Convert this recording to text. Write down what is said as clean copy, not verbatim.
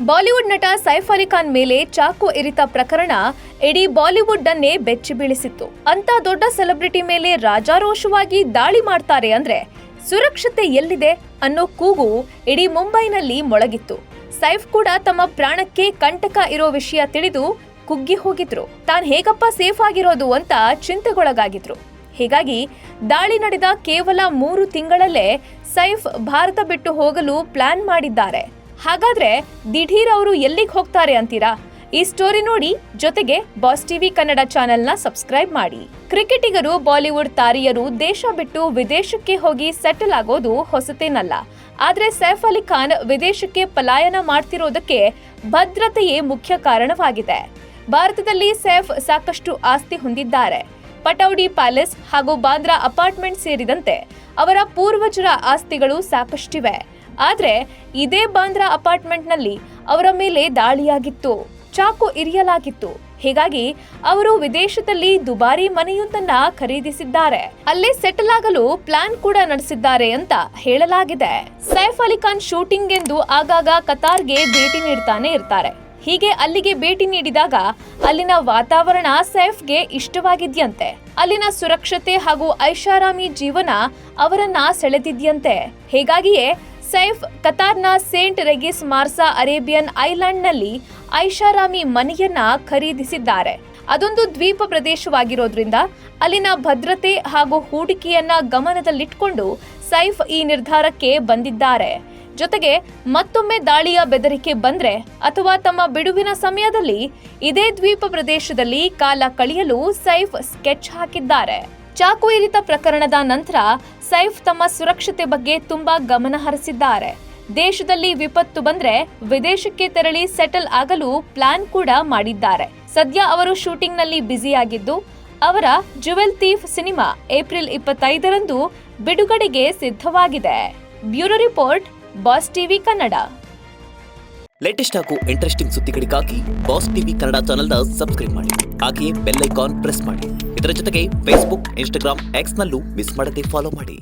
Bollywood ನಟ ಸೈಫ್ ಅಲಿ ಖಾನ್ ಮೇಲೆ ಚಾಕು ಇರಿತ ಪ್ರಕರಣ ಇಡೀ ಬಾಲಿವುಡ್ ಅನ್ನೇ ಬೆಚ್ಚಿ ಬೀಳಿಸಿತ್ತು. ಅಂತ ದೊಡ್ಡ ಸೆಲೆಬ್ರಿಟಿ ಮೇಲೆ ರಾಜಾರೋಷವಾಗಿ ದಾಳಿ ಮಾಡ್ತಾರೆ ಅಂದ್ರೆ ಸುರಕ್ಷತೆ ಎಲ್ಲಿದೆ ಅನ್ನೋ ಕೂಗು ಇಡೀ ಮುಂಬೈನಲ್ಲಿ ಮೊಳಗಿತ್ತು. ಸೈಫ್ ಕೂಡ ತಮ್ಮ ಪ್ರಾಣಕ್ಕೆ ಕಂಟಕ ಇರೋ ವಿಷಯ ತಿಳಿದು ಕುಗ್ಗಿ ಹೋಗಿದ್ರು. ತಾನ್ ಹೇಗಪ್ಪ ಸೇಫ್ ಆಗಿರೋದು ಅಂತ ಚಿಂತೆಗೊಳಗಾಗಿದ್ರು. ಹೀಗಾಗಿ ದಾಳಿ ನಡೆದ ಕೇವಲ 3 ತಿಂಗಳಲ್ಲೇ ಸೈಫ್ ಭಾರತ ಬಿಟ್ಟು ಹೋಗಲು ಪ್ಲಾನ್ ಮಾಡಿದ್ದಾರೆ. ಹಾಗಾದ್ರೆ ದಿಢೀರ್ ಅವರು ಎಲ್ಲಿಗೆ ಹೋಗ್ತಾರೆ ಅಂತೀರಾ? ಈ ಸ್ಟೋರಿ ನೋಡಿ, ಜೊತೆಗೆ ಬಾಸ್ ಟಿವಿ ಕನ್ನಡ ಚಾನೆಲ್ನ ಸಬ್ಸ್ಕ್ರೈಬ್ ಮಾಡಿ. ಕ್ರಿಕೆಟಿಗರು, ಬಾಲಿವುಡ್ ತಾರೆಯರು ದೇಶ ಬಿಟ್ಟು ವಿದೇಶಕ್ಕೆ ಹೋಗಿ ಸೆಟಲ್ ಆಗೋದು ಹೊಸತೇನಲ್ಲ. ಆದ್ರೆ ಸೈಫ್ ಅಲಿ ಖಾನ್ ವಿದೇಶಕ್ಕೆ ಪಲಾಯನ ಮಾಡ್ತಿರೋದಕ್ಕೆ ಭದ್ರತೆಯೇ ಮುಖ್ಯ ಕಾರಣವಾಗಿದೆ. ಭಾರತದಲ್ಲಿ ಸೈಫ್ ಸಾಕಷ್ಟು ಆಸ್ತಿ ಹೊಂದಿದ್ದಾರೆ. ಪಟೌಡಿ ಪ್ಯಾಲೇಸ್ ಹಾಗೂ ಬಾಂದ್ರಾ ಅಪಾರ್ಟ್ಮೆಂಟ್ ಸೇರಿದಂತೆ ಅವರ ಪೂರ್ವಜರ ಆಸ್ತಿಗಳು ಸಾಕಷ್ಟಿವೆ. ಆದ್ರೆ ಇದೇ ಬಾಂದ್ರಾ ಅಪಾರ್ಟ್ಮೆಂಟ್ನಲ್ಲಿ ಅವರ ಮೇಲೆ ದಾಳಿಯಾಗಿತ್ತು, ಚಾಕು ಇರಿಯಲಾಗಿತ್ತು. ಹೀಗಾಗಿ ಅವರು ವಿದೇಶದಲ್ಲಿ ದುಬಾರಿ ಮನೆಯೊಂದನ್ನ ಖರೀದಿಸಿದ್ದಾರೆ. ಅಲ್ಲೇ ಸೆಟಲ್ ಆಗಲು ಪ್ಲಾನ್ ಕೂಡ ನಡೆಸಿದ್ದಾರೆ ಅಂತ ಹೇಳಲಾಗಿದೆ. ಸೈಫ್ ಅಲಿ ಖಾನ್ ಶೂಟಿಂಗ್ ಎಂದು ಆಗಾಗ ಕತಾರ್ಗೆ ಭೇಟಿ ನೀಡ್ತಾನೆ ಇರ್ತಾರೆ. ಹೀಗೆ ಅಲ್ಲಿಗೆ ಭೇಟಿ ನೀಡಿದಾಗ ಅಲ್ಲಿನ ವಾತಾವರಣ ಸೈಫ್ಗೆ ಇಷ್ಟವಾಗಿದ್ಯಂತೆ. ಅಲ್ಲಿನ ಸುರಕ್ಷತೆ ಹಾಗೂ ಐಷಾರಾಮಿ ಜೀವನ ಅವರನ್ನ ಸೆಳೆದಿದ್ಯಂತೆ. ಹೀಗಾಗಿಯೇ Saif ಕತಾರ್ನ Saint Regis ಮಾರ್ಸಾ Arabian island ನಲ್ಲಿ ಐಷಾರಾಮಿ ಮನೆಯನ್ನ ಖರೀದಿಸಿದ್ದಾರೆ. ಅದೊಂದು ದ್ವೀಪ ಪ್ರದೇಶವಾಗಿರೋದ್ರಿಂದ ಅಲ್ಲಿನ ಭದ್ರತೆ ಹಾಗೂ ಹೂಡಿಕೆಯನ್ನ ಗಮನದಲ್ಲಿಟ್ಕೊಂಡು ಸೈಫ್ ಈ ನಿರ್ಧಾರಕ್ಕೆ ಬಂದಿದ್ದಾರೆ. ಜೊತೆಗೆ ಮತ್ತೊಮ್ಮೆ ದಾಳಿಯ ಬೆದರಿಕೆ ಬಂದ್ರೆ ಅಥವಾ ತಮ್ಮ ಬಿಡುವಿನ ಸಮಯದಲ್ಲಿ ಇದೇ ದ್ವೀಪ ಪ್ರದೇಶದಲ್ಲಿ ಕಾಲ ಕಳೆಯಲು ಸೈಫ್ ಸ್ಕೆಚ್ ಹಾಕಿದ್ದಾರೆ. ಚಾಕು ಇರಿತ ಪ್ರಕರಣದ ನಂತರ ಸೈಫ್ ತಮ್ಮ ಸುರಕ್ಷತೆ ಬಗ್ಗೆ ತುಂಬಾ ಗಮನ ಹರಿಸಿದ್ದಾರೆ. ದೇಶದಲ್ಲಿ ವಿಪತ್ತು ಬಂದ್ರೆ ವಿದೇಶಕ್ಕೆ ತೆರಳಿ ಸೆಟಲ್ ಆಗಲು ಪ್ಲಾನ್ ಕೂಡ ಮಾಡಿದ್ದಾರೆ. ಸದ್ಯ ಅವರು ಶೂಟಿಂಗ್ ನಲ್ಲಿ ಬ್ಯುಸಿಯಾಗಿದ್ದು, ಅವರ ಜುವೆಲ್ ಥೀಫ್ ಸಿನಿಮಾ ಏಪ್ರಿಲ್ 25ರಂದು ಬಿಡುಗಡೆಗೆ ಸಿದ್ಧವಾಗಿದೆ. Bureau report, boss TV Kannada. Latest ಹಾಗೂ ಇಂಟ್ರೆಸ್ಟಿಂಗ್ ಸುದ್ದಿಗಳಿಗಾಗಿ ಬಾಸ್ ಟಿವಿ ಕನ್ನಡ ಚಾನೆಲ್ನ ಸಬ್ಸ್ಕ್ರೈಬ್ ಮಾಡಿ. ಹಾಗೆಯೇ ಬೆಲ್ ಐಕಾನ್ ಪ್ರೆಸ್ ಮಾಡಿ. ಇದರ ಜೊತೆಗೆ ಫೇಸ್ಬುಕ್, ಇನ್ಸ್ಟಾಗ್ರಾಮ್, ಎಕ್ಸ್ ನಲ್ಲೂ ಮಿಸ್ ಮಾಡದೆ ಫಾಲೋ ಮಾಡಿ.